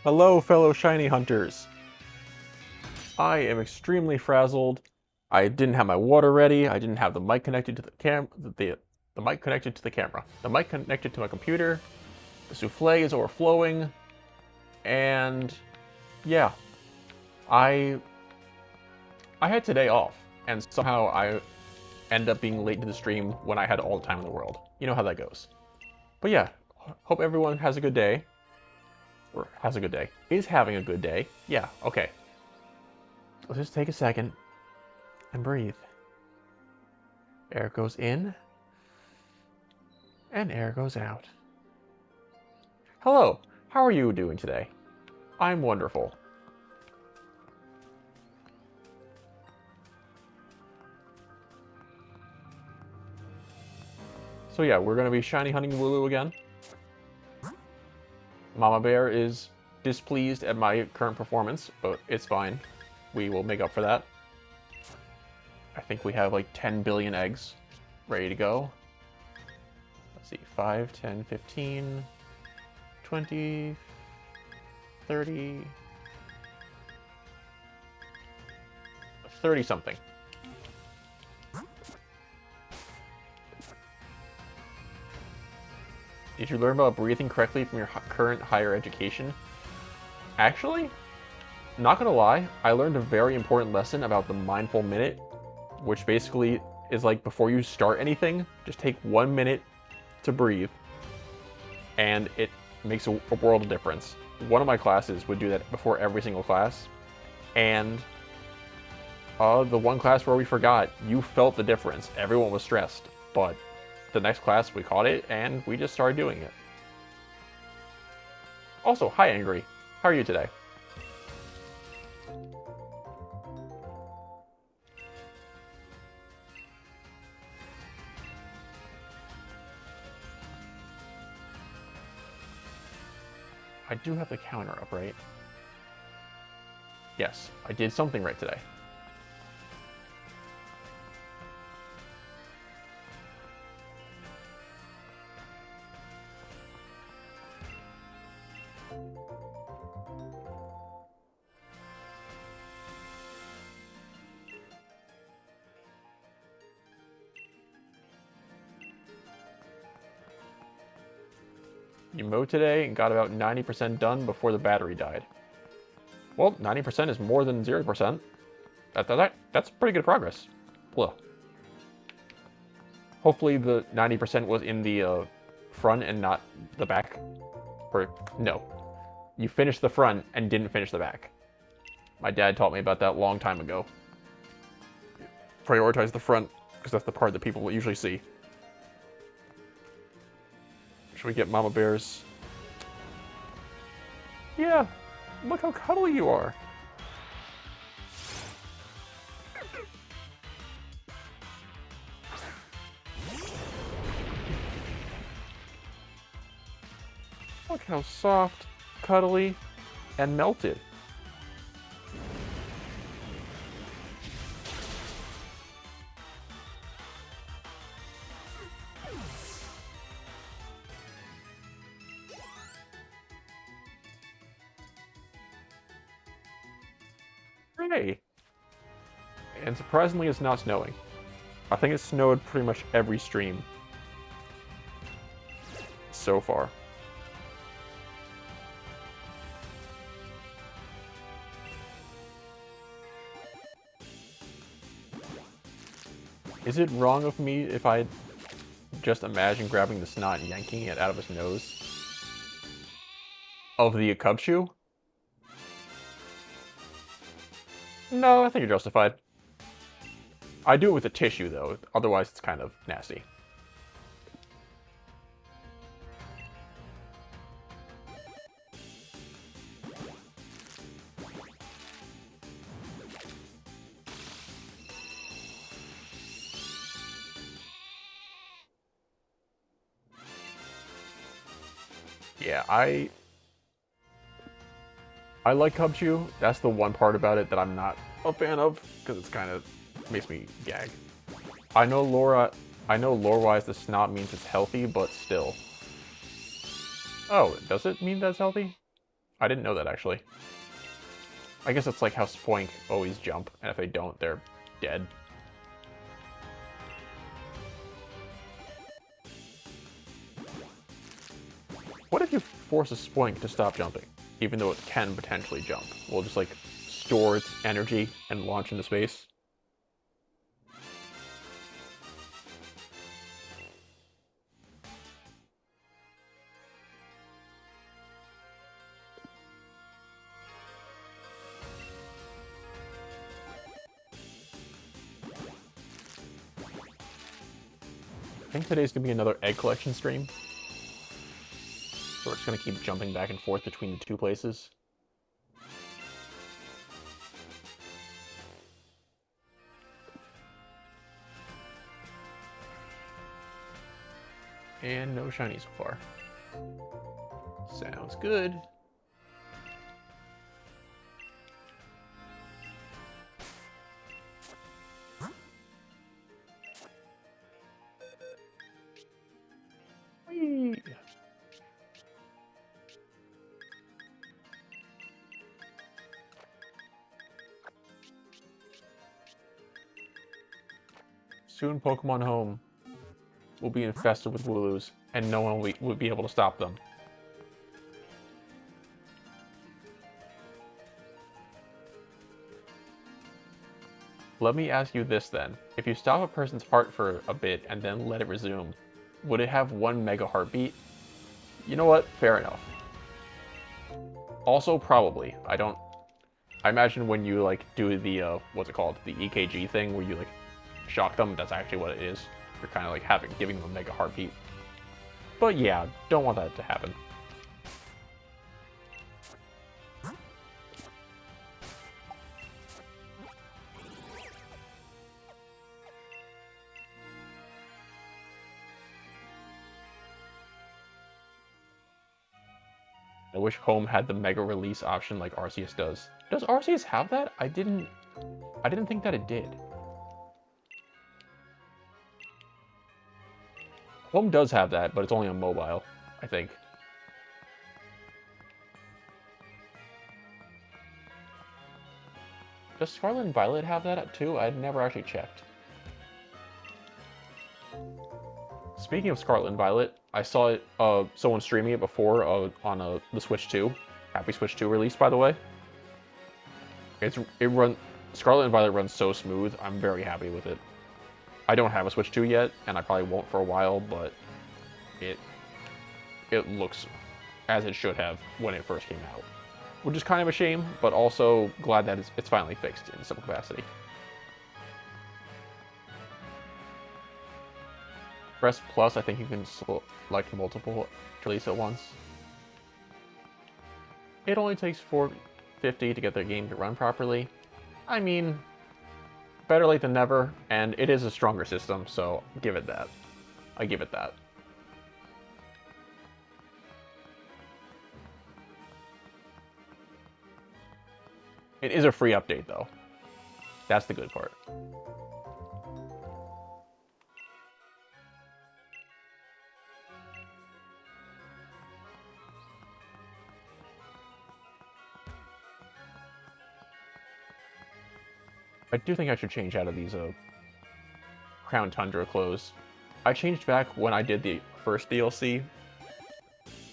Hello, fellow shiny hunters. I am extremely frazzled. I didn't have my water ready. I didn't have the mic connected to the mic connected to the camera. The mic connected to my computer. The souffle is overflowing, and yeah, I I had today off, and somehow I end up being late to the stream when I had all the time in the world. You know how that goes. But yeah, hope everyone has a good day. Or has a good day. Is having a good day. Yeah, okay. Let's just take a second and breathe. Air goes in, and air goes out. Hello, how are you doing today? I'm wonderful. So yeah, we're going to be shiny hunting Wooloo again. Mama Bear is displeased at my current performance, but it's fine. We will make up for that. I think we have like 10 billion eggs ready to go. Let's see, 5, 10, 15, 20, 30, 30 something. Did you learn about breathing correctly from your current higher education? Actually, not gonna lie, I learned a very important lesson about the mindful minute, which basically is like before you start anything, just take 1 minute to breathe, and it makes a world of difference. One of my classes would do that before every single class, and the one class where we forgot, you felt the difference. Everyone was stressed, but the next class we caught it, and we just started doing it. Also, hi Angry, how are you today? I do have the counter up, right? Yes, I did something right today. You mowed today and got about 90% done before the battery died. Well, 90% is more than 0%. That's pretty good progress. Blah. Hopefully the 90% was in the front and not the back. Or, no. You finished the front and didn't finish the back. My dad taught me about that a long time ago. Prioritize the front, because that's the part that people will usually see. Should we get Mama Bear's? Yeah, look how cuddly you are. Look how soft, cuddly, and melted. Hey! And surprisingly, it's not snowing. I think it snowed pretty much every stream so far. Is it wrong of me if I just imagine grabbing the snot and yanking it out of his nose? Of the Cubshoe? No, I think you're justified. I do it with a tissue, though. Otherwise, it's kind of nasty. Yeah, I like Cubshoe. That's the one part about it that I'm not a fan of, because it's kind of makes me gag. I know lore-wise the snot means it's healthy, but still. Oh, does it mean that's healthy? I didn't know that, actually. I guess it's like how Spoink always jump, and if they don't, they're dead. What if you force a Spoink to stop jumping, even though it can potentially jump? Will it just, like, store its energy and launch into space? I think today's gonna be another egg collection stream. So we're just gonna keep jumping back and forth between the two places. And no shiny so far. Sounds good. Whee! Soon Pokemon Home will be infested with Wooloos, and no one will be able to stop them. Let me ask you this then. If you stop a person's heart for a bit and then let it resume, would it have 1 mega heartbeat? You know what? Fair enough. Also, probably. I imagine when you, like, do the, what's it called? The EKG thing, where you, like, shock them, that's actually what it is. You're kind of, like, giving them a mega heartbeat. But yeah, don't want that to happen. I wish Home had the mega release option like Arceus does. Does Arceus have that? I didn't think that it did. Home does have that, but it's only on mobile, I think. Does Scarlet and Violet have that too? I'd never actually checked. Speaking of Scarlet and Violet, I saw it, someone streaming it before on the Switch 2. Happy Switch 2 release, by the way. Scarlet and Violet runs so smooth. I'm very happy with it. I don't have a Switch 2 yet, and I probably won't for a while, but it looks as it should have when it first came out. Which is kind of a shame, but also glad that it's finally fixed in some capacity. Press Plus, I think you can select multiple to release at once. It only takes $4.50 to get the game to run properly. I mean, better late than never, and it is a stronger system, so give it that. I give it that. It is a free update, though. That's the good part. I do think I should change out of these Crown Tundra clothes. I changed back when I did the first DLC,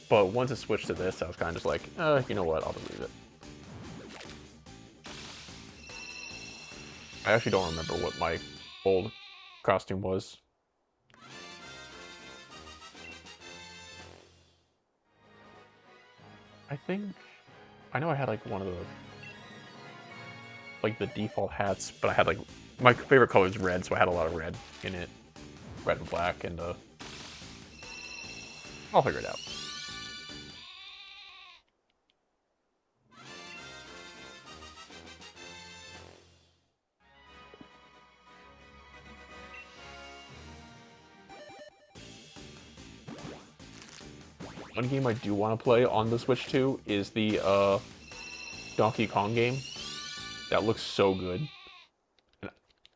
but once it switched to this, I was kind of just like, you know what, I'll just leave it. I actually don't remember what my old costume was. I know I had like one of the, like the default hats, but I had like, my favorite color is red, so I had a lot of red in it. Red and black, and I'll figure it out. One game I do want to play on the Switch 2 is the Donkey Kong game. That looks so good.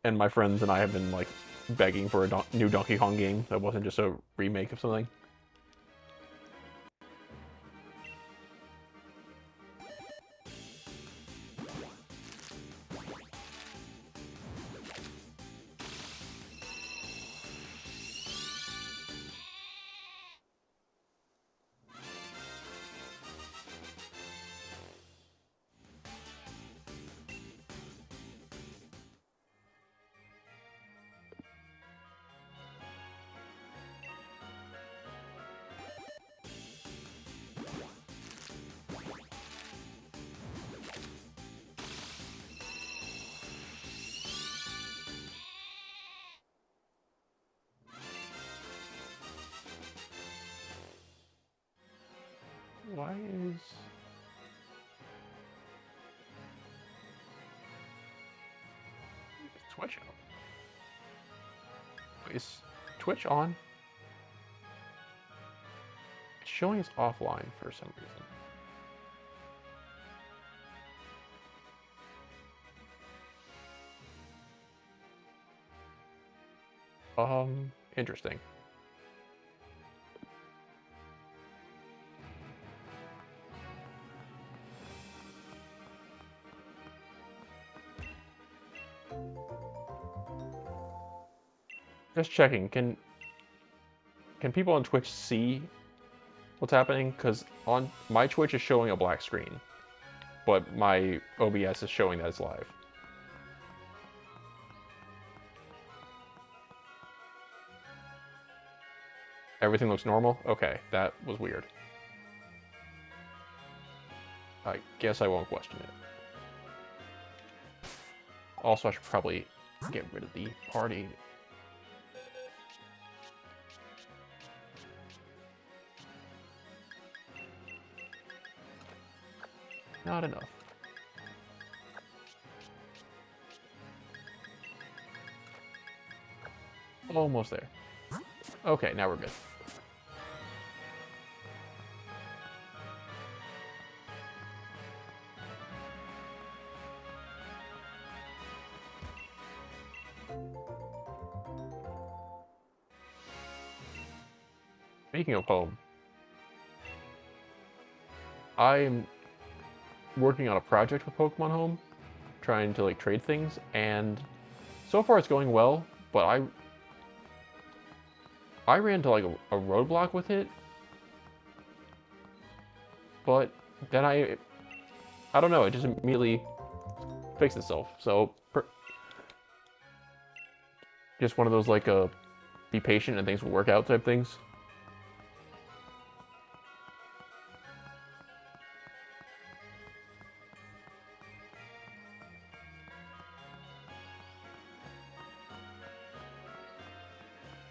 And my friends and I have been like begging for a new Donkey Kong game that wasn't just a remake of something. Why is... Twitch out? Is Twitch on? It's showing us offline for some reason. Interesting. Just checking. Can people on Twitch see what's happening? Because on my Twitch is showing a black screen, but my OBS is showing that it's live. Everything looks normal? Okay, that was weird. I guess I won't question it. Also, I should probably get rid of the party. Not enough. Almost there. Okay, now we're good. Speaking of home, I'm working on a project with Pokemon Home, trying to like trade things, and so far it's going well, but I ran into like a roadblock with it, but then I don't know, it just immediately fixed itself. So just one of those like be patient and things will work out type things.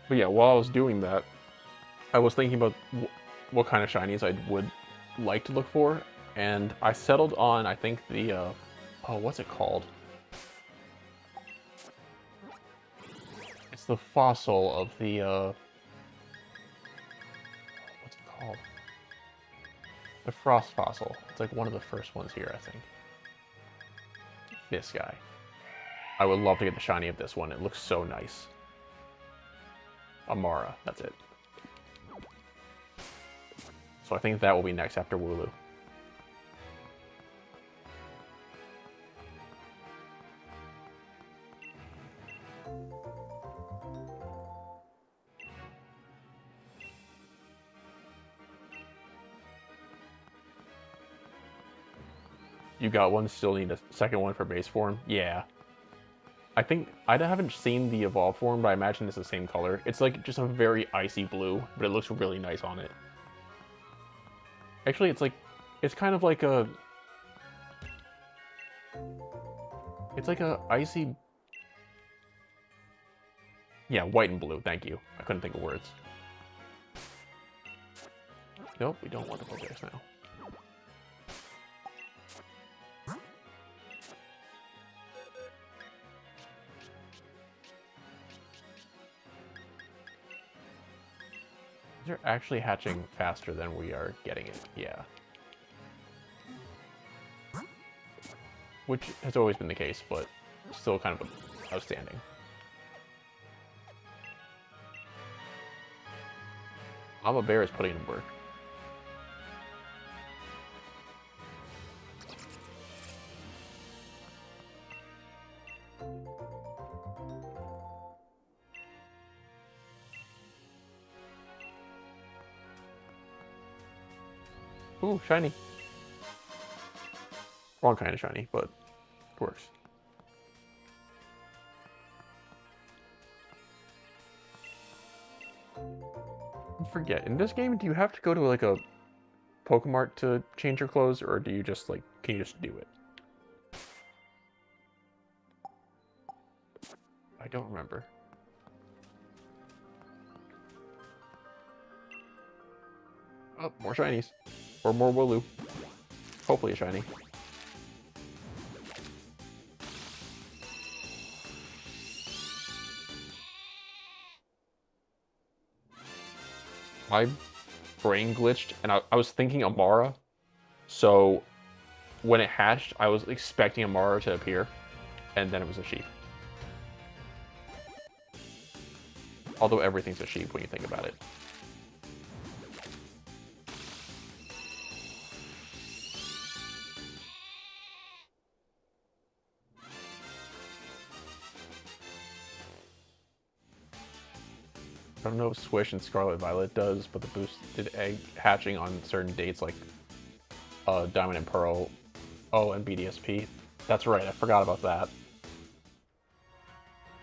But yeah, while I was doing that, I was thinking about what kind of shinies I would like to look for, and I settled on, I think, the, oh, what's it called? It's the fossil of the, what's it called? The frost fossil. It's like one of the first ones here, I think. This guy. I would love to get the shiny of this one. It looks so nice. Amara, that's it. So I think that will be next after Wooloo. You got one, still need a second one for base form? Yeah. I think, I haven't seen the evolved form, but I imagine it's the same color. It's like just a very icy blue, but it looks really nice on it. Actually, it's kind of like a... It's like a icy... Yeah, white and blue, thank you. I couldn't think of words. Nope, we don't want the Pokedex now. They're actually hatching faster than we are getting it, yeah. Which has always been the case, but still kind of outstanding. Mama Bear is putting in work. Ooh, shiny. Wrong kind of shiny, but it works. I forget, in this game, do you have to go to like a Pokemart to change your clothes, or do you just like, can you just do it? I don't remember. Oh, more shinies. Or more Wooloo. Hopefully a shiny. My brain glitched, and I was thinking Amara. So when it hatched, I was expecting Amara to appear, and then it was a sheep. Although everything's a sheep when you think about it. I don't know if Swish and Scarlet Violet does, but the boosted egg hatching on certain dates like Diamond and Pearl, oh, and BDSP. That's right, I forgot about that.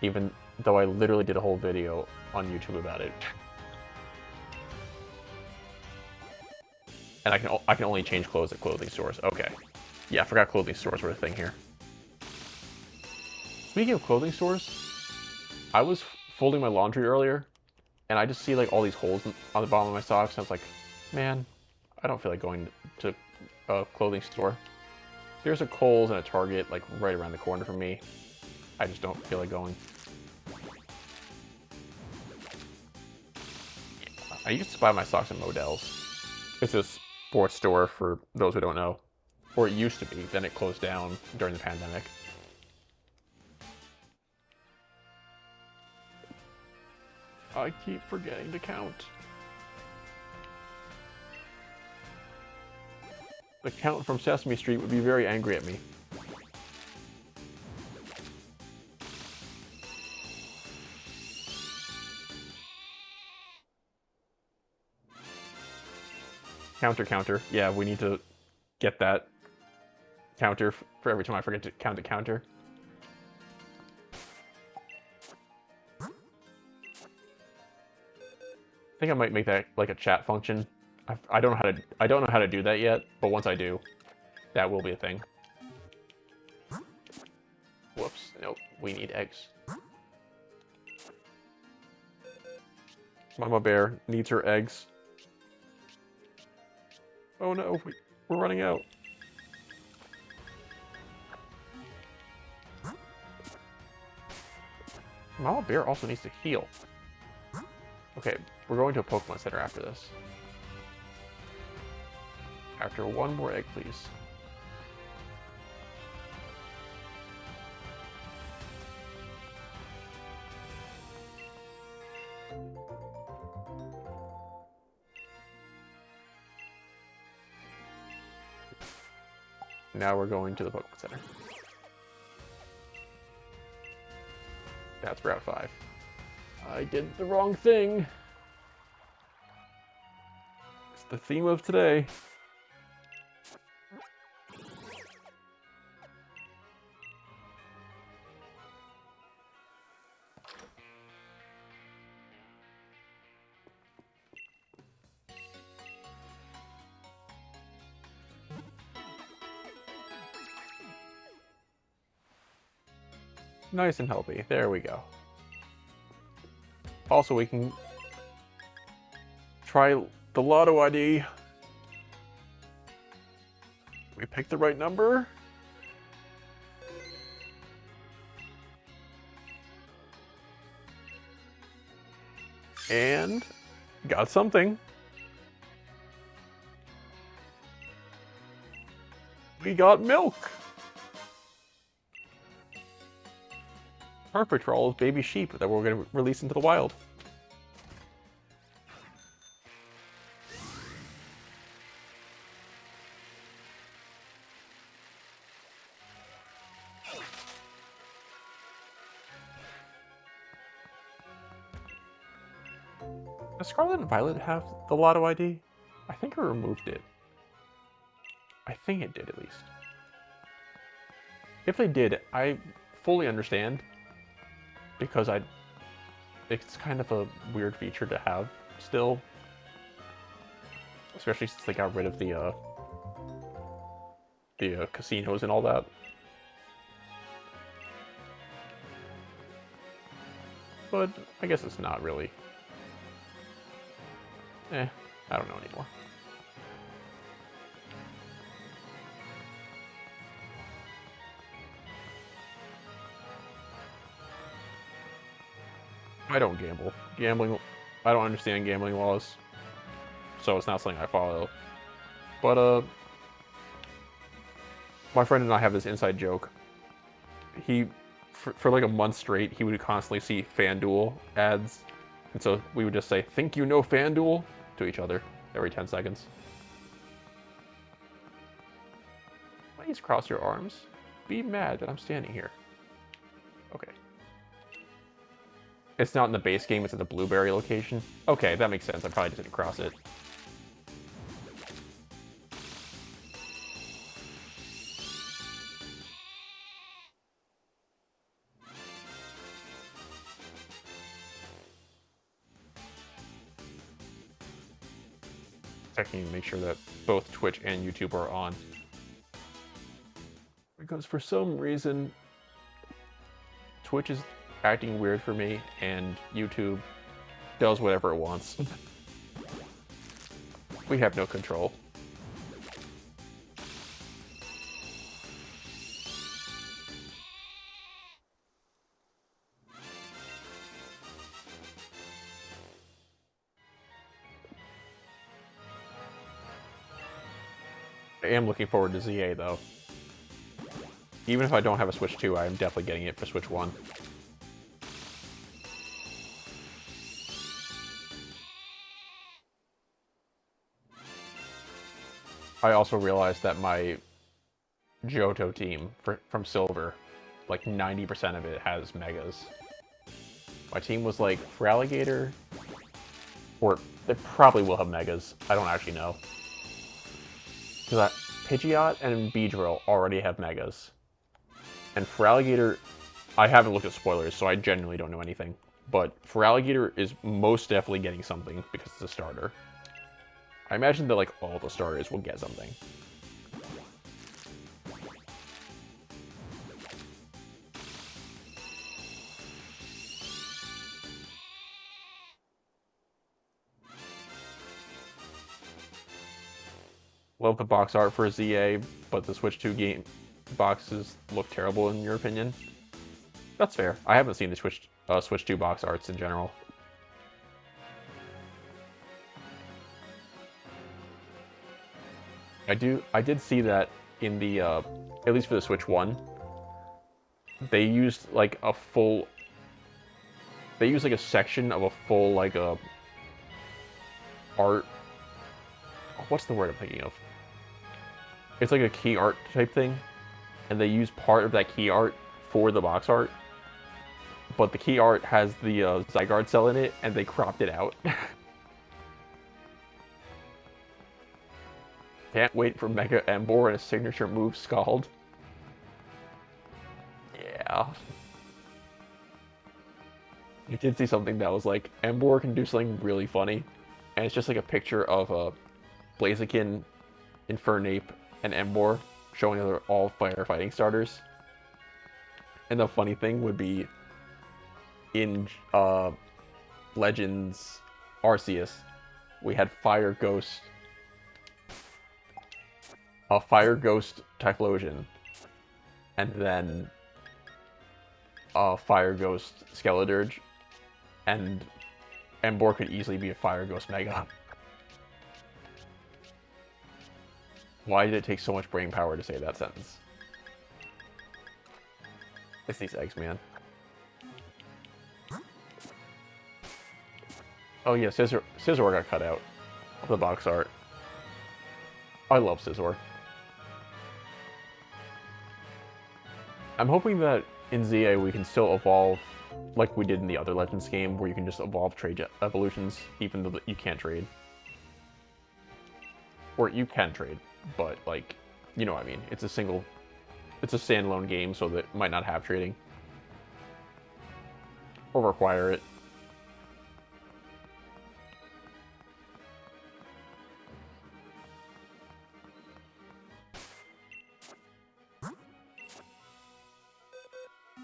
Even though I literally did a whole video on YouTube about it. And I can only change clothes at clothing stores. Okay. Yeah, I forgot clothing stores were a thing here. Speaking of clothing stores, I was folding my laundry earlier, and I just see like all these holes on the bottom of my socks, and I was like, man, I don't feel like going to a clothing store. There's a Kohl's and a Target like right around the corner from me. I just don't feel like going. I used to buy my socks at Modell's. It's a sports store for those who don't know. Or it used to be, then it closed down during the pandemic. I keep forgetting to count. The Count from Sesame Street would be very angry at me. Counter. Yeah, we need to get that counter for every time I forget to count the counter. I think I might make that like a chat function. I don't know how to do that yet, but once I do, that will be a thing. Whoops, nope, we need eggs. Mama Bear needs her eggs. Oh no, we're running out. Mama Bear also needs to heal. Okay, we're going to a Pokemon Center after this. After one more egg, please. Now we're going to the Pokemon Center. That's Route 5. I did the wrong thing. It's the theme of today. Nice and healthy. There we go. Also, we can try the Lotto ID. We picked the right number. And got something. We got milk. Perfect for all those baby sheep that we're going to release into the wild. Does Scarlet and Violet have the Lotto ID? I think I removed it. I think it did, at least. If they did, I fully understand. Because it's kind of a weird feature to have still. Especially since they got rid of the casinos and all that. But I guess it's not really. I don't know anymore. I don't gamble. Gambling, I don't understand gambling laws, so it's not something I follow. But, my friend and I have this inside joke. For like a month straight, he would constantly see FanDuel ads. And so we would just say, "Think you know FanDuel?" to each other every 10 seconds. Please cross your arms. Be mad that I'm standing here. Okay. It's not in the base game, it's at the blueberry location. Okay, that makes sense. I probably just didn't cross it. Checking to make sure that both Twitch and YouTube are on. Because for some reason, Twitch is acting weird for me, and YouTube does whatever it wants. We have no control. I am looking forward to ZA, though. Even if I don't have a Switch 2, I am definitely getting it for Switch 1. I also realized that my Johto team from Silver, like 90% of it has Megas. My team was like Feraligatr, or they probably will have Megas. I don't actually know. Because Pidgeot and Beedrill already have Megas. And Feraligatr, I haven't looked at spoilers, so I genuinely don't know anything. But Feraligatr is most definitely getting something because it's a starter. I imagine that like all the starters will get something. Love the box art for ZA, but the Switch 2 game boxes look terrible in your opinion. That's fair. I haven't seen the Switch 2 box arts in general. I did see that in the, at least for the Switch 1, they used like a full, they used like a section of a full like art, what's the word I'm thinking of? It's like a key art type thing, and they use part of that key art for the box art, but the key art has the Zygarde cell in it, and they cropped it out. Can't wait for Mega Emboar and a signature move, Scald. Yeah. I did see something that was like, Emboar can do something really funny, and it's just like a picture of a Blaziken, Infernape, and Emboar showing they're all firefighting starters. And the funny thing would be, in Legends Arceus, we had Fire Ghost Typhlosion, and then Fire Ghost Skeledirge, and Emboar could easily be a Fire Ghost Mega. Why did it take so much brain power to say that sentence? It's these eggs, man. Oh yeah, Scizor got cut out of the box art. I love Scizor. I'm hoping that in ZA we can still evolve like we did in the other Legends game, where you can just evolve trade evolutions even though you can't trade. Or you can trade, but like, you know what I mean. It's a standalone game, so that it might not have trading. Or require it.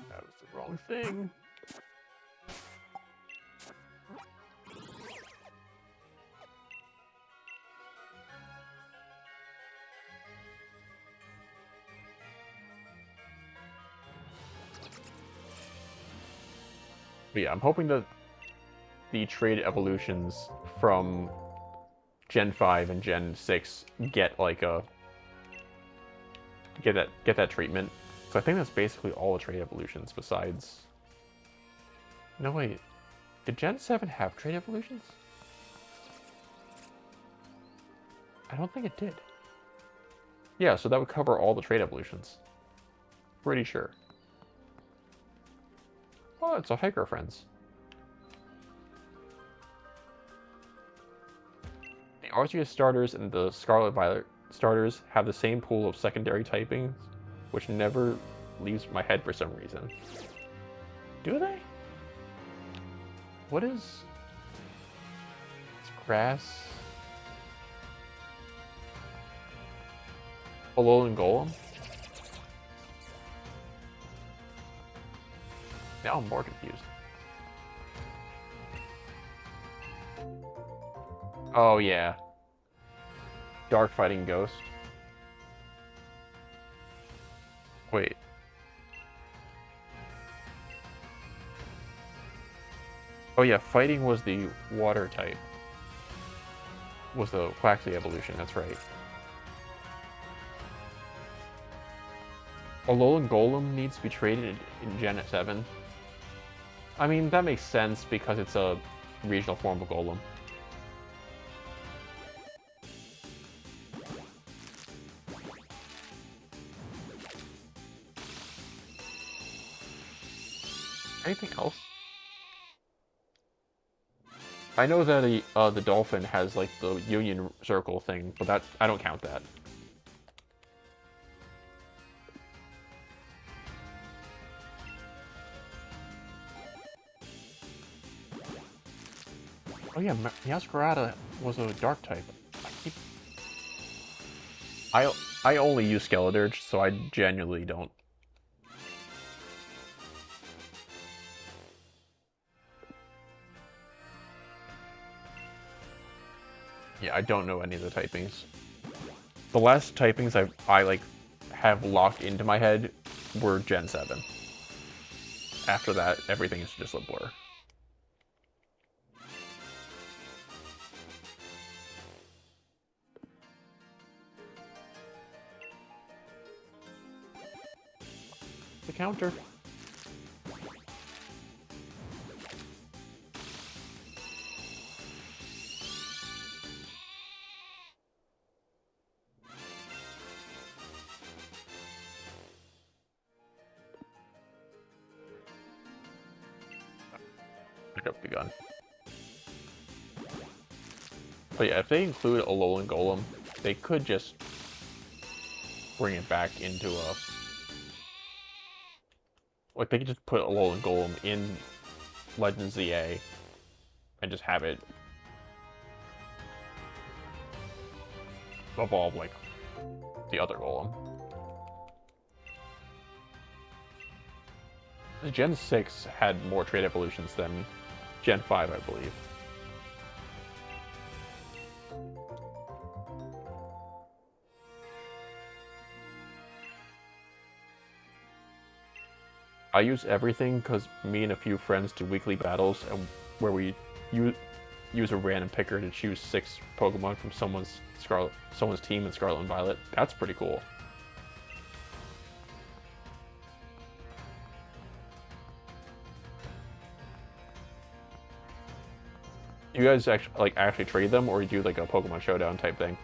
That was the wrong thing. But yeah, I'm hoping that the traded evolutions from Gen 5 and Gen 6 get like a get that treatment. So I think that's basically all the trade evolutions besides. No wait, did Gen 7 have trade evolutions? I don't think it did. Yeah, so that would cover all the trade evolutions. Pretty sure. Oh, it's a hiker friends. The Arceus starters and the Scarlet Violet starters have the same pool of secondary typings, which never leaves my head for some reason. Do they? What is... It's grass... Alolan Golem? Now I'm more confused. Oh yeah. Dark Fighting Ghost. Wait. Oh yeah, Fighting was the water type. Was the Quaxly evolution, that's right. Alolan Golem needs to be traded in Gen 7. I mean, that makes sense because it's a regional form of Golem. Anything else? I know that the dolphin has like the Union Circle thing, but that I don't count that. Oh yeah, Meowscarada was a dark type. I only use Skeledirge, so I genuinely don't. Yeah, I don't know any of the typings. The last typings I like have locked into my head were Gen 7. After that, everything is just a blur. The counter. Pick up the gun. But yeah, if they include Alolan Golem, they could just bring it back into a... Like, they could just put Alolan Golem in Legends ZA and just have it evolve like the other Golem. Gen 6 had more trait evolutions than Gen 5, I believe. I use everything because me and a few friends do weekly battles and where we use a random picker to choose 6 Pokemon from someone's team in Scarlet and Violet. That's pretty cool. You guys actually trade them, or you do like a Pokemon Showdown type thing?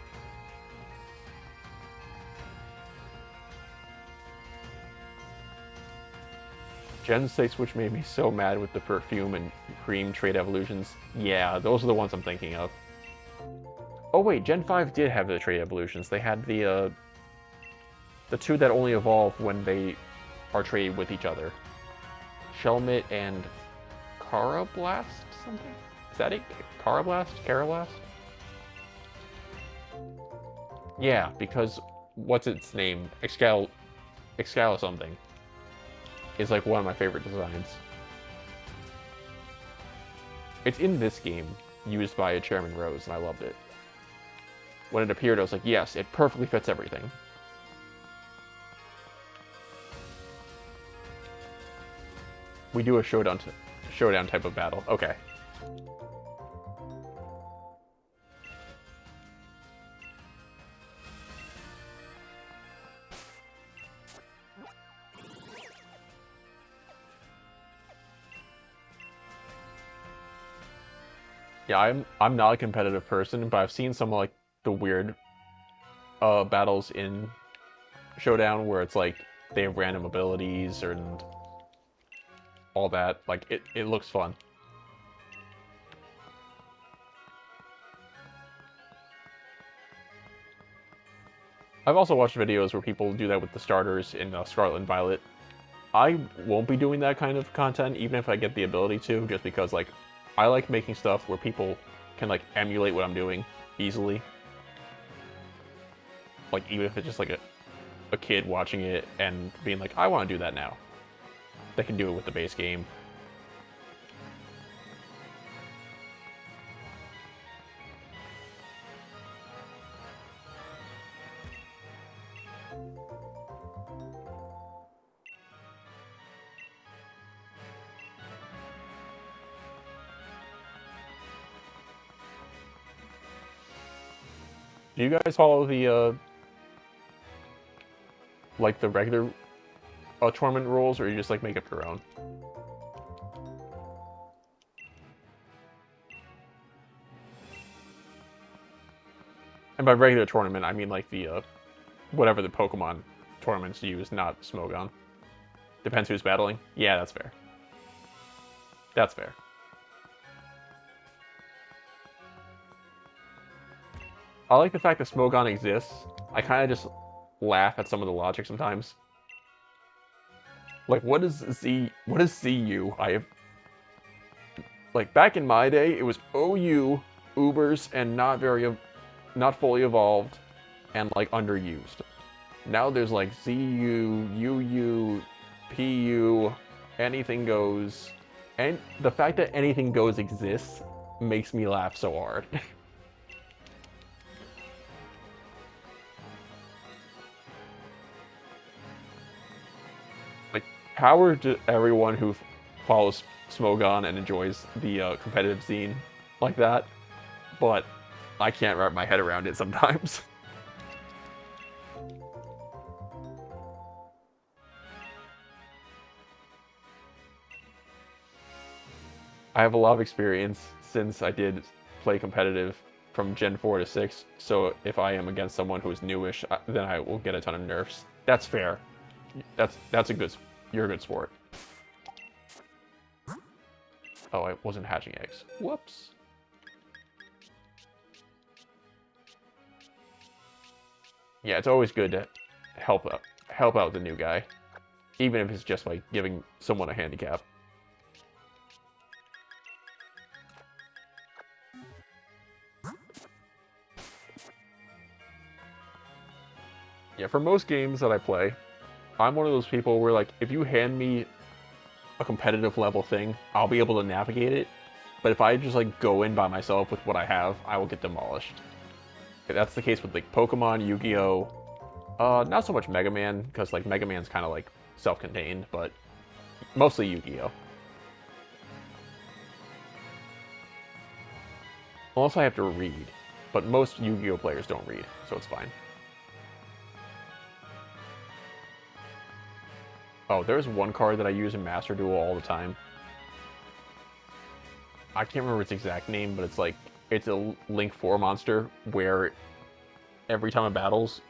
Gen 6, which made me so mad with the Perfume and Cream trade evolutions. Yeah, those are the ones I'm thinking of. Oh wait, Gen 5 did have the trade evolutions. They had the 2 that only evolve when they are traded with each other. Shelmet and Carablast something? Is that it? Carablast? Carablast? Yeah, because what's its name? Excal something is like one of my favorite designs. It's in this game, used by a Chairman Rose, and I loved it. When it appeared, I was like, yes, it perfectly fits everything. We do a showdown type of battle. Okay. Yeah, I'm not a competitive person, but I've seen some like the weird battles in Showdown where it's like they have random abilities and all that. Like it looks fun. I've also watched videos where people do that with the starters in Scarlet and Violet. I won't be doing that kind of content, even if I get the ability to, just because like I like making stuff where people can like emulate what I'm doing easily. Like even if it's just like a kid watching it and being like, I want to do that now. They can do it with the base game. Do you guys follow the like the regular tournament rules, or you just like make up your own? And by regular tournament, I mean like the whatever the Pokemon tournaments use, not Smogon. Depends who's battling. Yeah, that's fair. That's fair. I like the fact that Smogon exists. I kind of just laugh at some of the logic sometimes. Like, what is Z? What is ZU? I have like back in my day, it was OU, Ubers, and not fully evolved, and like underused. Now there's like ZU, UU, PU, anything goes, and the fact that anything goes exists makes me laugh so hard. Like, power to everyone who follows Smogon and enjoys the competitive scene like that, but I can't wrap my head around it sometimes. I have a lot of experience since I did play competitive from Gen 4 to 6, so if I am against someone who is newish, then I will get a ton of nerfs. That's fair. That's a good. You're a good sport. Oh, I wasn't hatching eggs. Whoops. Yeah, it's always good to help out the new guy, even if it's just like giving someone a handicap. Yeah, for most games that I play, I'm one of those people where like if you hand me a competitive level thing, I'll be able to navigate it. But if I just like go in by myself with what I have, I will get demolished. That's the case with like Pokemon, Yu-Gi-Oh. Not so much Mega Man, because like Mega Man's kind of like self-contained, but mostly Yu-Gi-Oh. Unless I have to read, but most Yu-Gi-Oh players don't read, so it's fine. Oh, there's one card that I use in Master Duel all the time. I can't remember its exact name, but it's like, it's a Link 4 monster where every time it battles,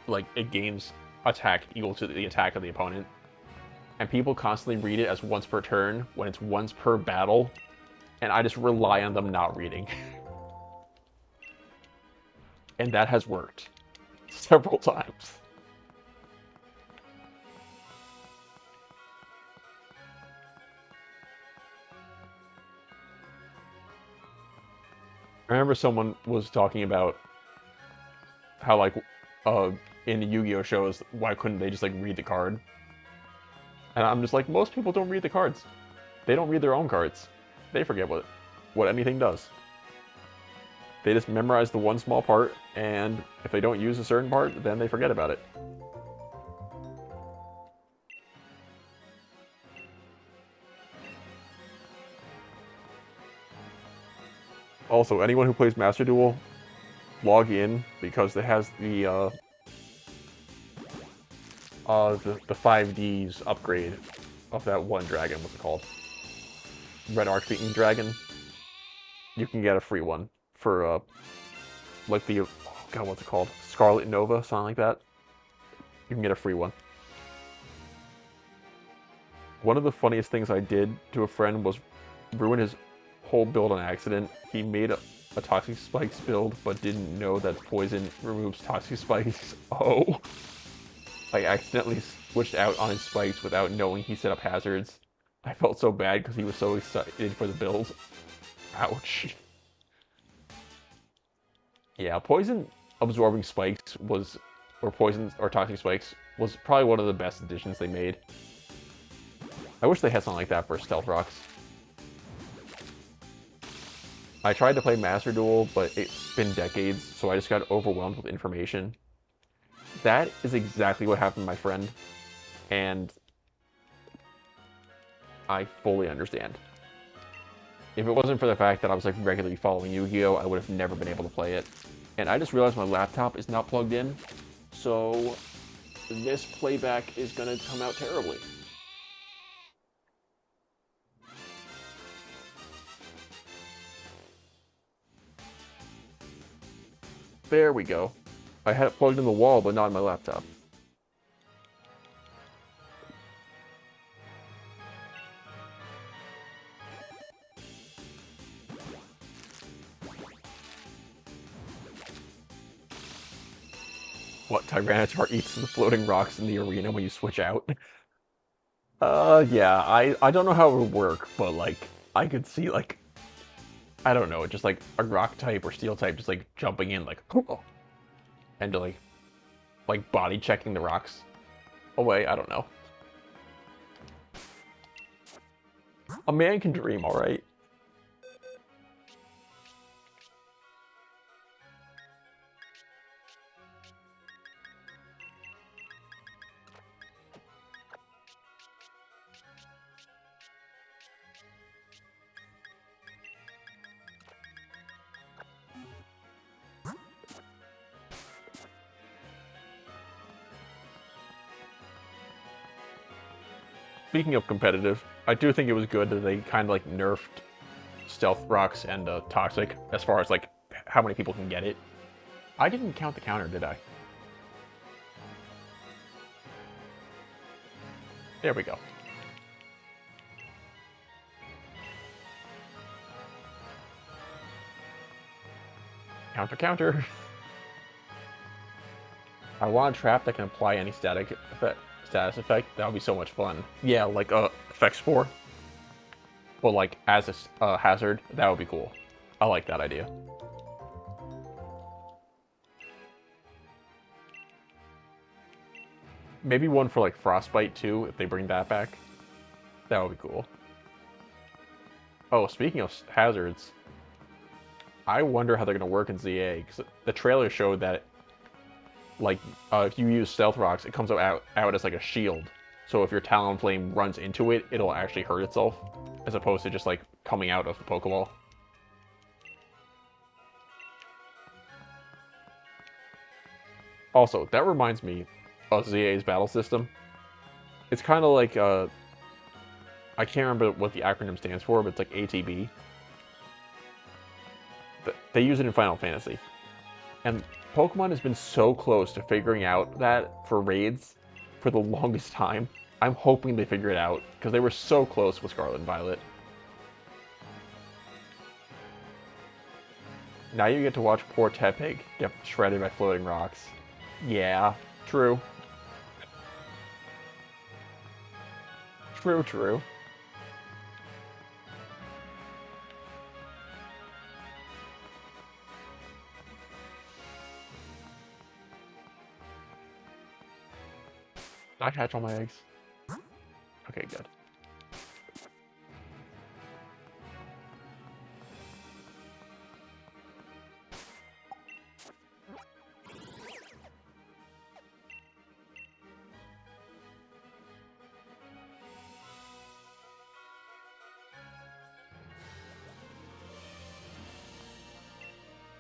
like, it gains attack equal to the attack of the opponent. And people constantly read it as once per turn when it's once per battle, and I just rely on them not reading. And that has worked several times. I remember someone was talking about how like uh in the Yu-Gi-Oh shows, why couldn't they just like read the card? And I'm just like, most people don't read the cards. They don't read their own cards. They forget what anything does. They just memorize the one small part, and if they don't use a certain part, then they forget about it. Also, anyone who plays Master Duel, log in because it has the 5Ds upgrade of that one dragon. What's it called? Red Archbeaten Dragon. you can get a free one for like the oh god, what's it called? Scarlet Nova, something like that. You can get a free one. One of the funniest things I did to a friend was ruin his whole build on accident. He made a Toxic Spikes build, but didn't know that poison removes Toxic Spikes. Oh. I accidentally switched out on his spikes without knowing he set up hazards. I felt so bad because he was so excited for the build. Ouch. Yeah, poison absorbing spikes was, or poison or toxic spikes, was probably one of the best additions they made. I wish they had something like that for Stealth Rocks. I tried to play Master Duel, but it's been decades, so I just got overwhelmed with information. That is exactly what happened to my friend, and I fully understand. If it wasn't for the fact that I was like regularly following Yu-Gi-Oh, I would have never been able to play it. And I just realized my laptop is not plugged in, so this playback is gonna come out terribly. There we go. I had it plugged in the wall, but not in my laptop. What, Tyranitar eats the floating rocks in the arena when you switch out? Yeah, I don't know how it would work, but, like, I could see, like, I don't know, just, like, a rock type or steel type just, like, jumping in, like, and, like, body checking the rocks away, I don't know. A man can dream, alright? Speaking of competitive, I do think it was good that they kind of, like, nerfed Stealth Rocks and Toxic, as far as, like, how many people can get it. I didn't count the counter, did I? There we go. Counter, counter. I want a trap that can apply any status effect. That would be so much fun. Yeah, like effect spore. But like as a hazard, that would be cool. I like that idea. Maybe one for like Frostbite too, if they bring that back. That would be cool. Oh, speaking of hazards, I wonder how they're gonna work in ZA, because the trailer showed that like if you use Stealth Rocks, it comes out as like a shield. So if your Talonflame runs into it, it'll actually hurt itself, as opposed to just like coming out of the Pokeball. Also, that reminds me of ZA's battle system. It's kind of like I can't remember what the acronym stands for, but it's like ATB. They use it in Final Fantasy. And Pokemon has been so close to figuring out that for raids for the longest time. I'm hoping they figure it out, because they were so close with Scarlet and Violet. Now you get to watch poor Tepig get shredded by floating rocks. Yeah, true. True, true. Did I hatch all my eggs? Okay, good.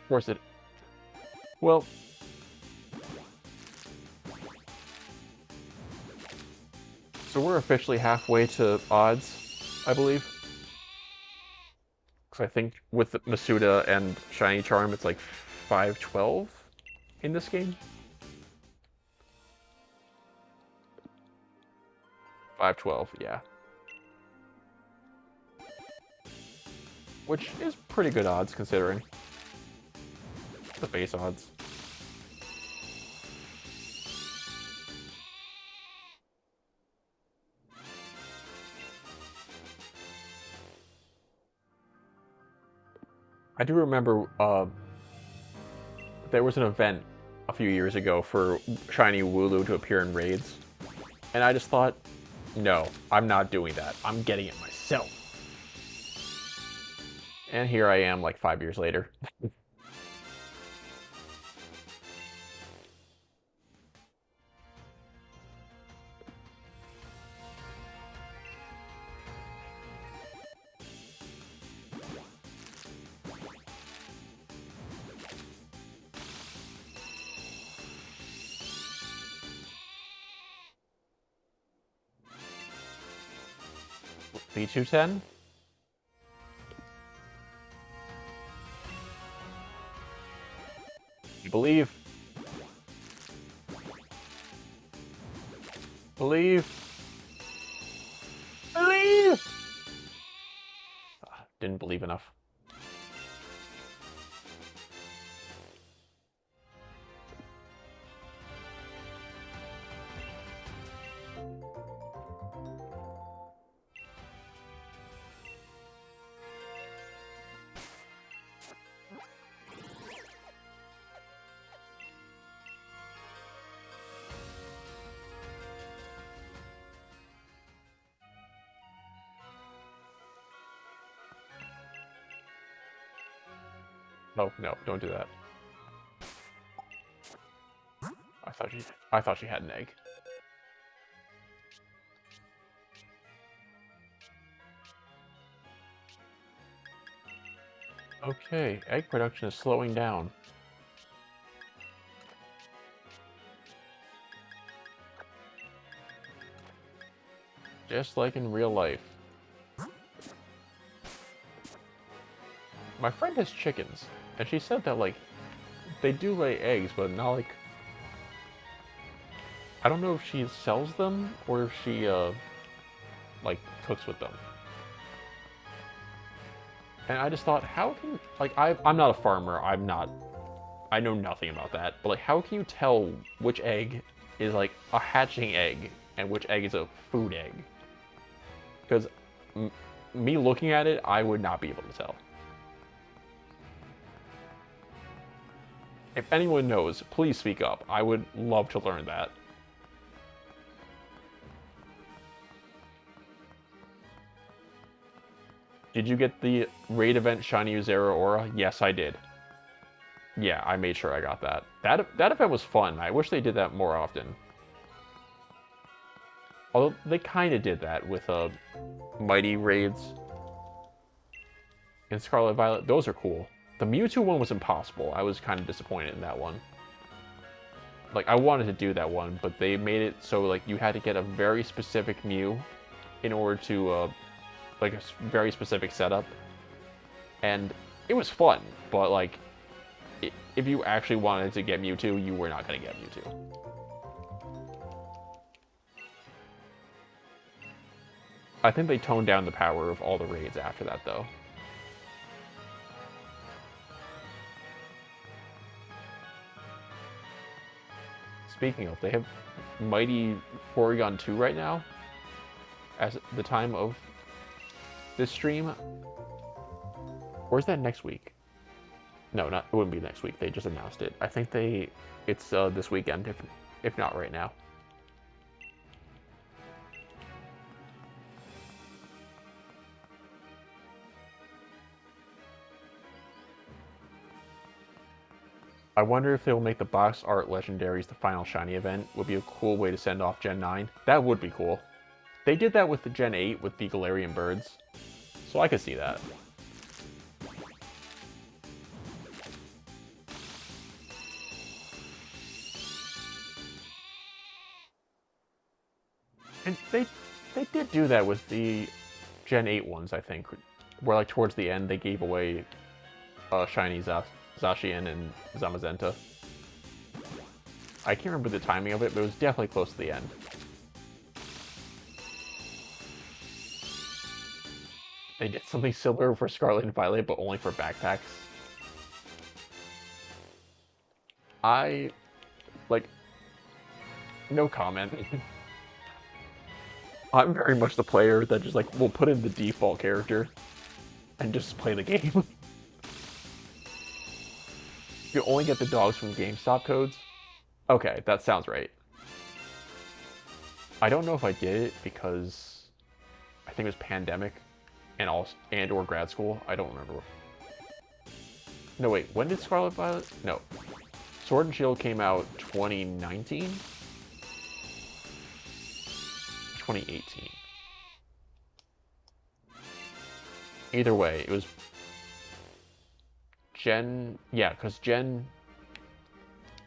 Of course it... Well... So we're officially halfway to odds, I believe. So I think with Masuda and Shiny Charm, it's like 512 in this game. 512, yeah. Which is pretty good odds considering the base odds. I do remember there was an event a few years ago for Shiny Wooloo to appear in raids, and I just thought, no, I'm not doing that. I'm getting it myself. And here I am like 5 years later. B210? Believe. Believe. Believe! Didn't believe enough. No, no, don't do that. I thought she had an egg. Okay, egg production is slowing down. Just like in real life. My friend has chickens, and she said that, like, they do lay eggs, but not like... I don't know if she sells them, or if she, like, cooks with them. And I just thought, how can... Like, I'm not a farmer, I know nothing about that, but, like, how can you tell which egg is, like, a hatching egg, and which egg is a food egg? Because me looking at it, I would not be able to tell. If anyone knows, please speak up. I would love to learn that. Did you get the raid event Shiny Uzera Aura? Yes, I did. Yeah, I made sure I got that. That event was fun. I wish they did that more often. Although they kind of did that with Mighty raids and Scarlet Violet. Those are cool. The Mewtwo one was impossible. I was kind of disappointed in that one. Like, I wanted to do that one, but they made it so, like, you had to get a very specific Mew in order to, like, a very specific setup. And it was fun, but, like, if you actually wanted to get Mewtwo, you were not going to get Mewtwo. I think they toned down the power of all the raids after that, though. Speaking of, they have Mighty Porygon 2 right now, as the time of this stream. Or is that next week? No, it wouldn't be next week. They just announced it. I think it's this weekend, if not right now. I wonder if they'll make the box art legendaries the final shiny event. Would be a cool way to send off Gen 9. That would be cool. They did that with the Gen 8 with the Galarian birds, so I could see that. And they did do that with the Gen 8 ones, I think. where like towards the end they gave away shiny Zacian and Zamazenta. I can't remember the timing of it, but it was definitely close to the end. They did something similar for Scarlet and Violet, but only for backpacks. I, like, no comment. I'm very much the player that just, like, will put in the default character and just play the game. You only get the dogs from GameStop codes? Okay, that sounds right. I don't know if I did it because I think it was pandemic and or grad school. I don't remember. No, wait, when did Scarlet Violet? No. Sword and Shield came out 2019? 2018. Either way, it was yeah, because Gen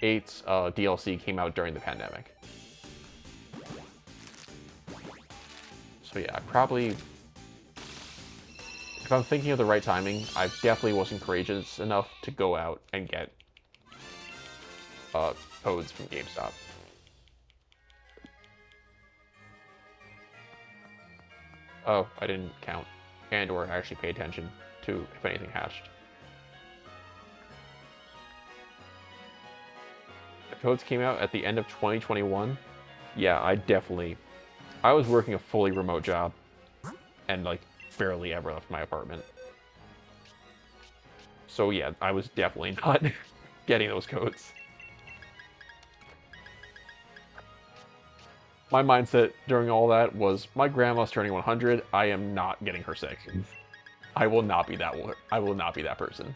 8's DLC came out during the pandemic. So yeah, I probably, if I'm thinking of the right timing, I definitely wasn't courageous enough to go out and get codes from GameStop. Oh, I didn't count and or actually pay attention to if anything hatched. The codes came out at the end of 2021. Yeah, I was working a fully remote job and like barely ever left my apartment. So yeah, I was definitely not getting those codes. My mindset during all that was my grandma's turning 100. I am not getting her sick. I will not be that one. I will not be that person.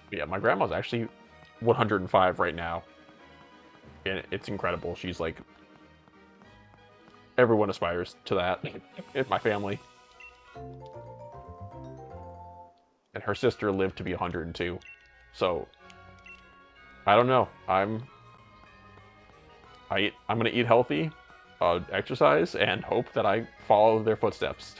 But yeah, my grandma's actually 105 right now. And it's incredible. She's like, everyone aspires to that in my family. And her sister lived to be 102. So I don't know. I'm gonna eat healthy, exercise, and hope that I follow their footsteps.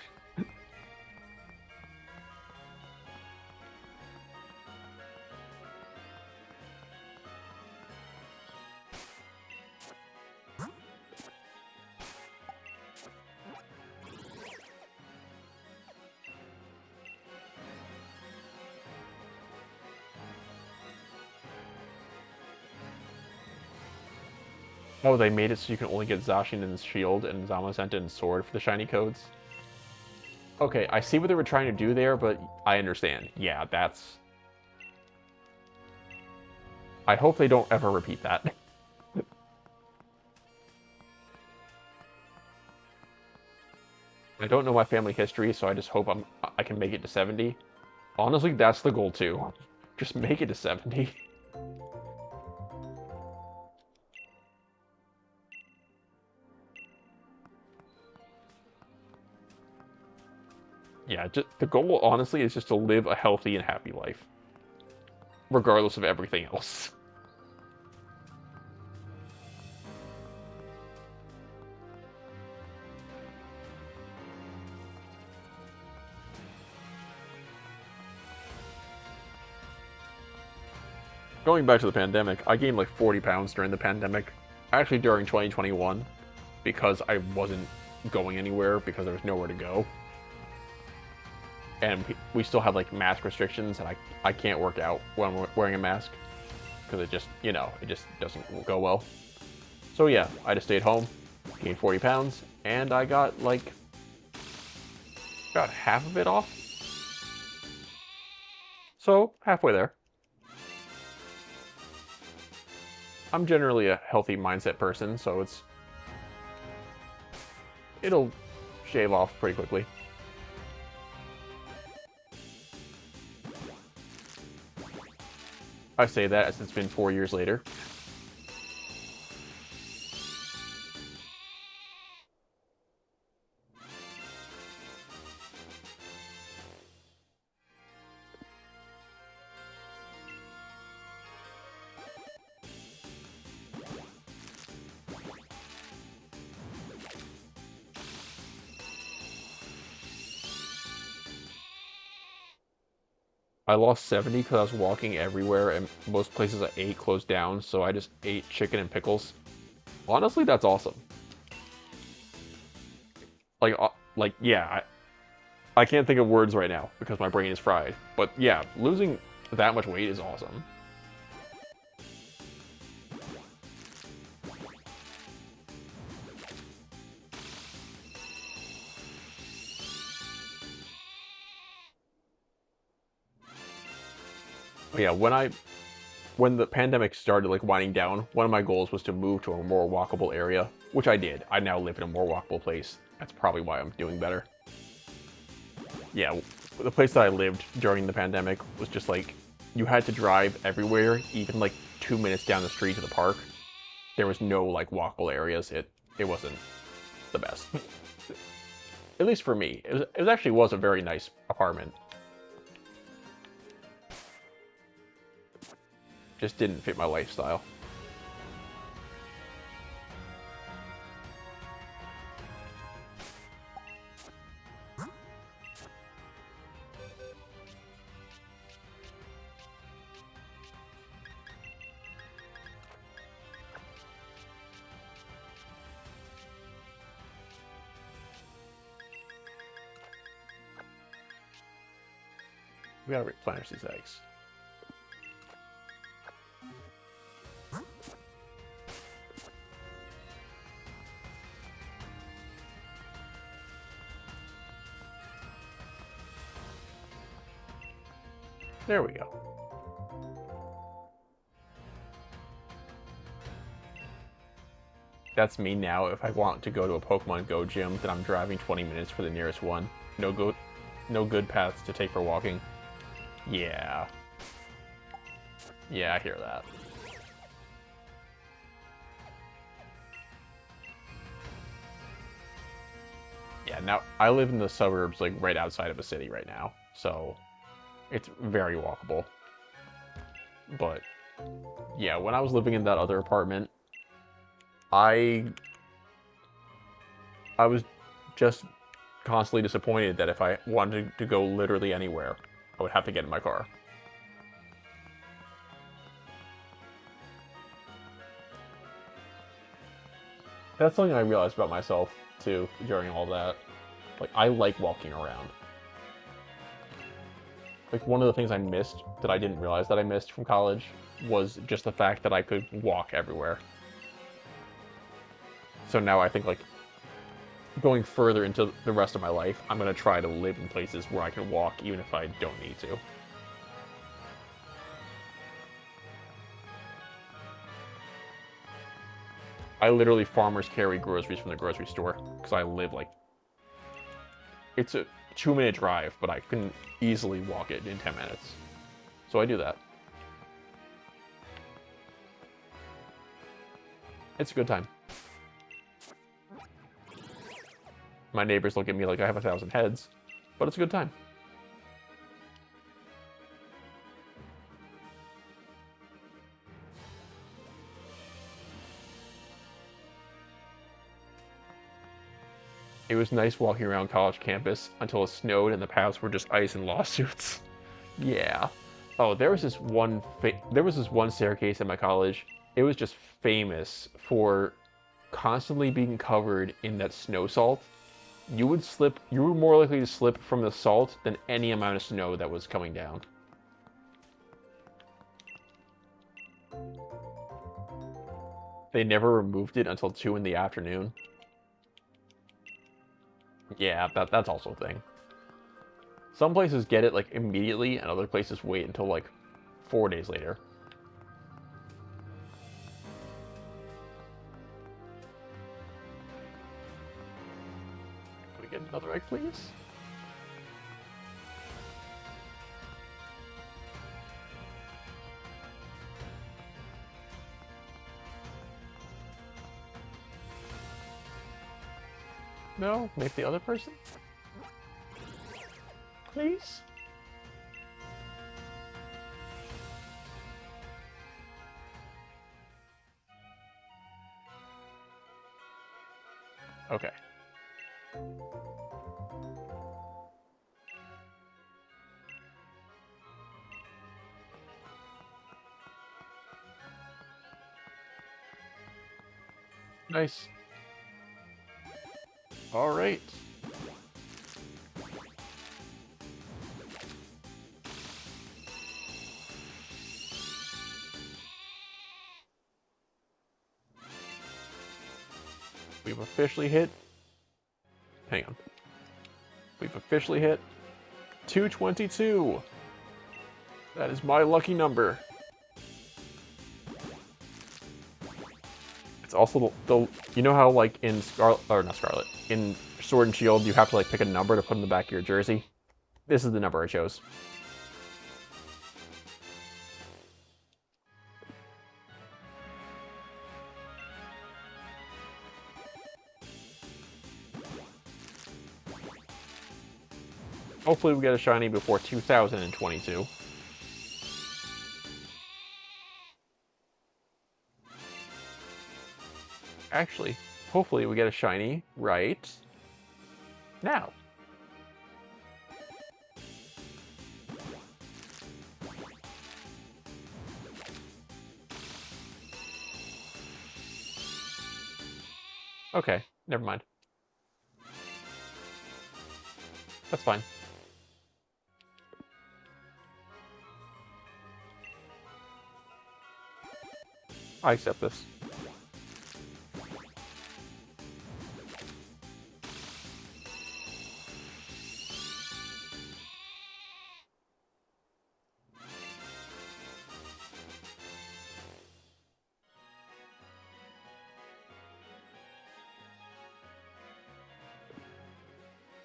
Oh, they made it so you can only get Zacian and Shield and Zamazenta and Sword for the shiny codes. Okay, I see what they were trying to do there, but I understand. Yeah, that's... I hope they don't ever repeat that. I don't know my family history, so I just hope I can make it to 70. Honestly, that's the goal too. Just make it to 70. Yeah, just, the goal, honestly, is just to live a healthy and happy life. Regardless of everything else. Going back to the pandemic, I gained like 40 pounds during the pandemic. Actually, during 2021, because I wasn't going anywhere because there was nowhere to go. And we still have like mask restrictions, and I can't work out when I'm wearing a mask because it just, you know, it just doesn't go well. So yeah, I just stayed home, gained 40 pounds, and I got like about half of it off. So halfway there. I'm generally a healthy mindset person, so it'll shave off pretty quickly. I say that as it's been 4 years later. I lost 70 because I was walking everywhere and most places I ate closed down, so I just ate chicken and pickles. Honestly, that's awesome. Like yeah, I can't think of words right now because my brain is fried. But yeah, losing that much weight is awesome. But yeah, when the pandemic started like winding down, one of my goals was to move to a more walkable area, which I did. I now live in a more walkable place. That's probably why I'm doing better. Yeah, the place that I lived during the pandemic was just like you had to drive everywhere, even like 2 minutes down the street to the park. There was no like walkable areas. It wasn't the best, at least for me. It actually was a very nice apartment. Just didn't fit my lifestyle. We gotta replenish these eggs. There we go. That's me now. If I want to go to a Pokemon Go gym, then I'm driving 20 minutes for the nearest one. No good paths to take for walking. Yeah. Yeah, I hear that. Yeah, now I live in the suburbs, like right outside of a city right now, so it's very walkable. But yeah, when I was living in that other apartment, I I was just constantly disappointed that if I wanted to go literally anywhere, I would have to get in my car. That's something I realized about myself too during all that. Like I like walking around. Like one of the things I missed that I didn't realize that I missed from college was just the fact that I could walk everywhere. So now I think like going further into the rest of my life, I'm gonna try to live in places where I can walk even if I don't need to. I literally farmers carry groceries from the grocery store because I live like it's a 2 minute drive, but I can easily walk it in 10 minutes. So I do that. It's a good time. My neighbors look at me like I have 1,000 heads, but it's a good time. It was nice walking around college campus until it snowed and the paths were just ice and lawsuits. Yeah. Oh, there was this one staircase at my college. It was just famous for constantly being covered in that snow salt. You were more likely to slip from the salt than any amount of snow that was coming down. They never removed it until 2 in the afternoon. Yeah, that's also a thing. Some places get it like immediately, and other places wait until like 4 days later. Can we get another egg, please? No? Maybe the other person? Please? Okay. Nice. All right. We've officially hit. Hang on. We've officially hit 222. That is my lucky number. It's also the you know how like in Scarlet or not Scarlet in Sword and Shield you have to like pick a number to put in the back of your jersey. This is the number I chose. Hopefully we get a shiny before 2022. Actually, hopefully we get a shiny right now. Okay, never mind. That's fine. I accept this.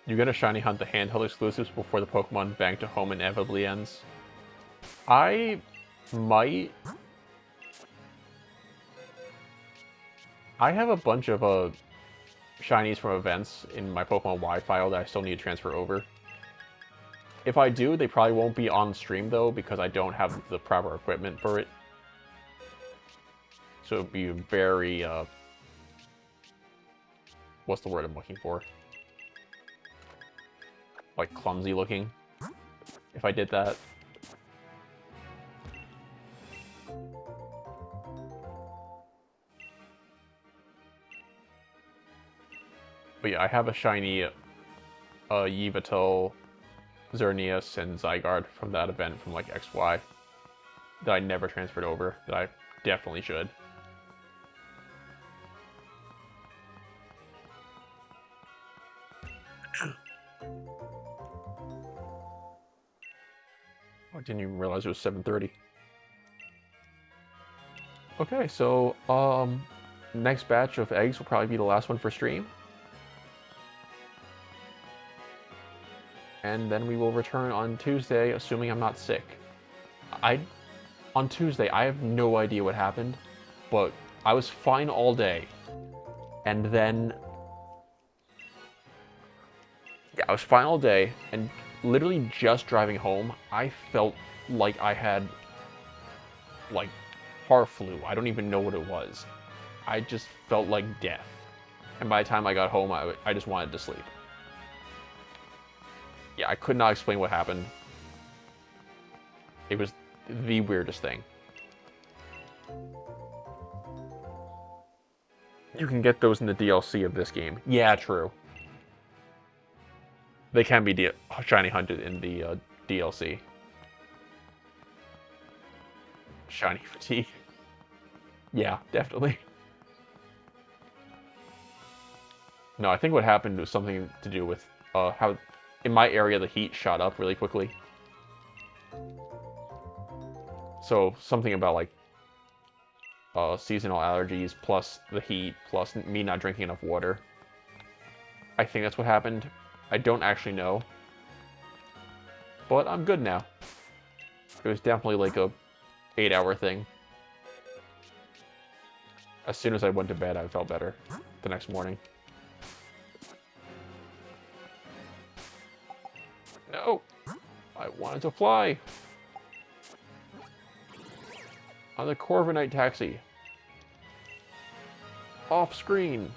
You get a shiny hunt the handheld exclusives before the Pokemon Bank to Home inevitably ends. I might. I have a bunch of shinies from events in my Pokemon Y file that I still need to transfer over. If I do, they probably won't be on stream though because I don't have the proper equipment for it. So it'd be very what's the word I'm looking for? Like clumsy looking. If I did that. But yeah, I have a shiny Yveltal, Xerneas, and Zygarde from that event from like XY that I never transferred over, that I definitely should. I didn't even realize it was 7:30. Okay, so next batch of eggs will probably be the last one for stream. And then we will return on Tuesday, assuming I'm not sick. On Tuesday, I have no idea what happened, but I was fine all day. And then yeah, I was fine all day, and literally just driving home, I felt like I had like heart flu. I don't even know what it was. I just felt like death. And by the time I got home, I just wanted to sleep. Yeah, I could not explain what happened. It was the weirdest thing. You can get those in the DLC of this game. Yeah, true. They can be shiny hunted in the DLC. Shiny fatigue. Yeah, definitely. No, I think what happened was something to do with how in my area the heat shot up really quickly. So something about like seasonal allergies plus the heat plus me not drinking enough water. I think that's what happened. I don't actually know. But I'm good now. It was definitely like a 8-hour thing. As soon as I went to bed, I felt better the next morning. No! I wanted to fly! On the Corviknight taxi. Off screen.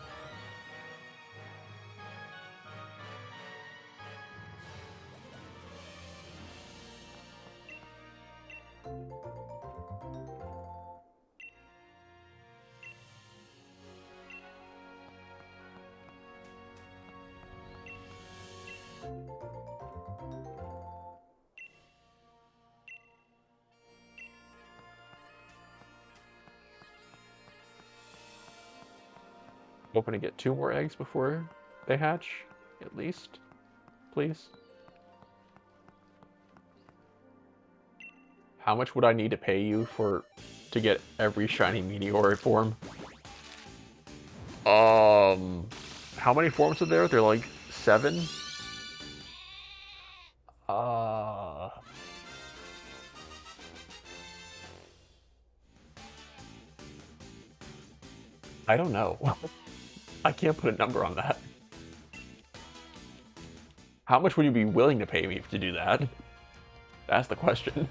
Hoping to get 2 more eggs before they hatch, at least. Please. How much would I need to pay you to get every shiny meteoroid form? How many forms are there? They're like 7? Uh... I don't know. I can't put a number on that. How much would you be willing to pay me to do that? That's the question.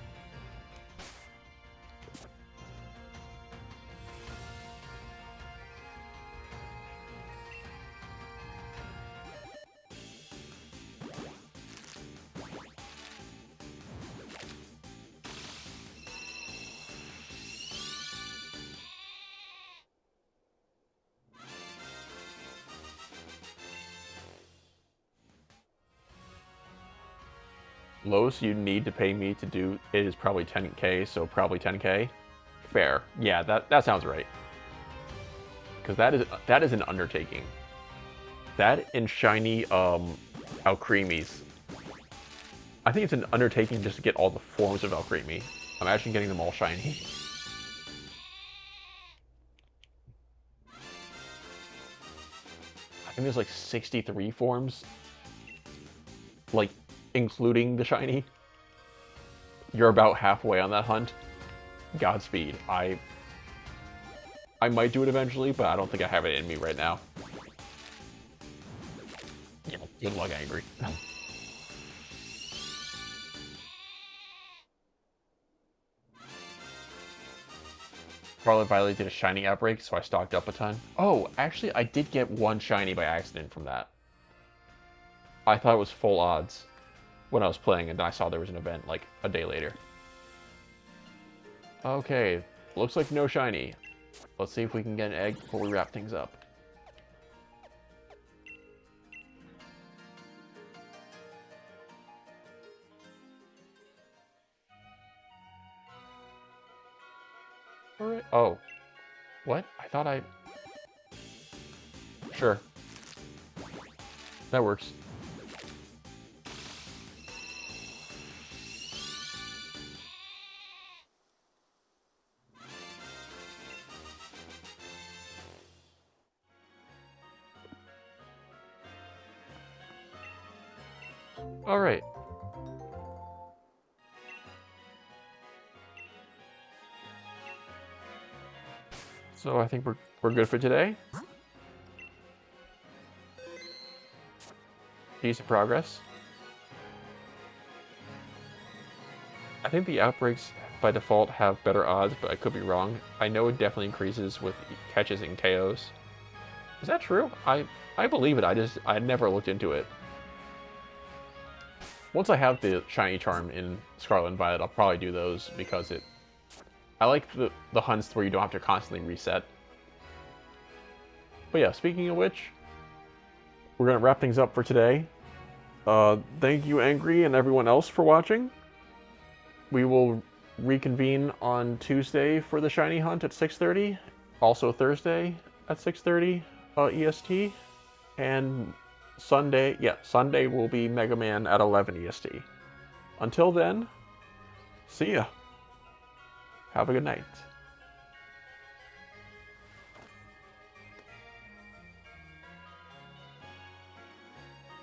Lowest you need to pay me to do it is probably 10k, so probably 10k. Fair. Yeah, that sounds right. Because that is an undertaking. That and shiny Alcremies. I think it's an undertaking just to get all the forms of Alcremie. Imagine getting them all shiny. I think there's like 63 forms. Like, including the shiny. You're about halfway on that hunt. Godspeed. I might do it eventually, but I don't think I have it in me right now. Yeah, good luck, Angry. Scarlet Violet did a shiny outbreak, so I stocked up a ton. Oh, actually, I did get 1 shiny by accident from that. I thought it was full odds when I was playing, and I saw there was an event like a day later. Okay, looks like no shiny. Let's see if we can get an egg before we wrap things up. Alright. Oh. What? I thought I... Sure. That works. Alright. So I think we're good for today. Decent progress. I think the outbreaks by default have better odds, but I could be wrong. I know it definitely increases with catches and KOs. Is that true? I believe it. I never looked into it. Once I have the shiny charm in Scarlet and Violet, I'll probably do those because I like the hunts where you don't have to constantly reset. But yeah, speaking of which, we're gonna wrap things up for today. Thank you, Angry, and everyone else for watching. We will reconvene on Tuesday for the shiny hunt at 6:30. Also Thursday at 6:30 EST, and Sunday will be Mega Man at 11 EST. Until then, see ya. Have a good night.